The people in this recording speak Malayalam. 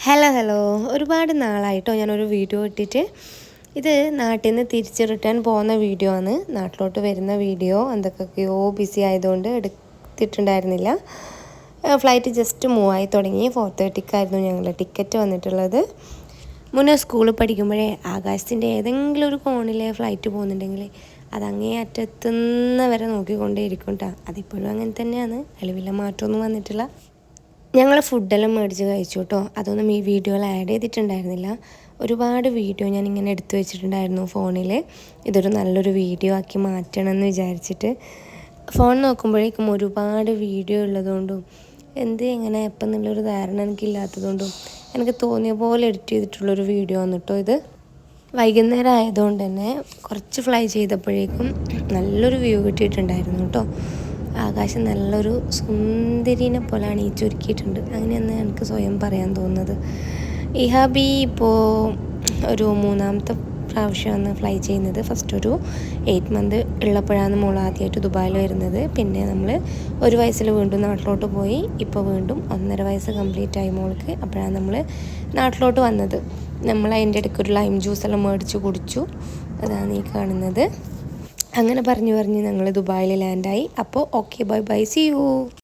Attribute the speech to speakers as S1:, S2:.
S1: ഹലോ ഒരുപാട് നാളായിട്ടോ ഞാനൊരു വീഡിയോ ഇട്ടിട്ട് ഇത് നാട്ടിൽ നിന്ന് തിരിച്ച് റിട്ടേൺ പോകുന്ന വീഡിയോ ആണ്. നാട്ടിലോട്ട് വരുന്ന വീഡിയോ എന്തൊക്കെയോ ബിസി ആയതുകൊണ്ട് എടുത്തിട്ടുണ്ടായിരുന്നില്ല. ഫ്ലൈറ്റ് ജസ്റ്റ് മൂവ് ആയി തുടങ്ങി. 4:30 ഞങ്ങളുടെ ടിക്കറ്റ് വന്നിട്ടുള്ളത്. മുന്നേ സ്കൂളിൽ പഠിക്കുമ്പോഴേ ആകാശത്തിൻ്റെ ഏതെങ്കിലും ഒരു കോണിലെ ഫ്ലൈറ്റ് പോകുന്നുണ്ടെങ്കിൽ അതങ്ങേ അറ്റത്തുനിന്ന് നോക്കിക്കൊണ്ടേയിരിക്കും കേട്ടോ. അതിപ്പോഴും അങ്ങനെ തന്നെയാണ്, വലിയ മാറ്റമൊന്നും വന്നിട്ടില്ല. ഞങ്ങൾ ഫുഡെല്ലാം മേടിച്ച് കഴിച്ചു കേട്ടോ. അതൊന്നും ഈ വീഡിയോയിൽ ആഡ് ചെയ്തിട്ടുണ്ടായിരുന്നില്ല. ഒരുപാട് വീഡിയോ ഞാനിങ്ങനെ എടുത്തു വെച്ചിട്ടുണ്ടായിരുന്നു ഫോണിൽ. ഇതൊരു നല്ലൊരു വീഡിയോ ആക്കി മാറ്റണം എന്ന് വിചാരിച്ചിട്ട് ഫോൺ നോക്കുമ്പോഴേക്കും ഒരുപാട് വീഡിയോ ഉള്ളതുകൊണ്ടും എങ്ങനെ എപ്പം എന്നുള്ളൊരു ധാരണ എനിക്കില്ലാത്തതുകൊണ്ടും എനിക്ക് തോന്നിയ പോലെ എഡിറ്റ് ചെയ്തിട്ടുള്ളൊരു വീഡിയോ ആണ് കേട്ടോ ഇത്. വൈകുന്നേരം ആയതുകൊണ്ട് തന്നെ കുറച്ച് ഫ്ലൈ ചെയ്തപ്പോഴേക്കും നല്ലൊരു വ്യൂ കിട്ടിയിട്ടുണ്ടായിരുന്നു കേട്ടോ. ആകാശം നല്ലൊരു സുന്ദരിനെ പോലെയാണ് ഈ ചുരുക്കിയിട്ടുണ്ട്. അങ്ങനെയെന്ന് എനിക്ക് സ്വയം പറയാൻ തോന്നുന്നത്. ഇഹാബി ഇപ്പോൾ ഒരു 3ാമത്തെ പ്രാവശ്യമാണ് ഫ്ലൈ ചെയ്യുന്നത്. ഫസ്റ്റ് ഒരു 8 മന്ത് ഉള്ളപ്പോഴാണ് മോൾ ആദ്യമായിട്ട് ദുബായിൽ വരുന്നത്. പിന്നെ നമ്മൾ 1 വയസ്സിൽ വീണ്ടും നാട്ടിലോട്ട് പോയി. ഇപ്പോൾ വീണ്ടും 1.5 വയസ്സ് കംപ്ലീറ്റ് ആയി മോൾക്ക്. അപ്പോഴാണ് നമ്മൾ നാട്ടിലോട്ട് വന്നത്. നമ്മൾ അതിൻ്റെ ഇടയ്ക്ക് ഒരു ലൈം ജ്യൂസെല്ലാം മേടിച്ച് കുടിച്ചു. അതാണ് ഈ കാണുന്നത്. അങ്ങനെ പറഞ്ഞ് ഞങ്ങൾ ദുബായിൽ ലാൻഡായി. അപ്പോൾ okay, bye bye, see U.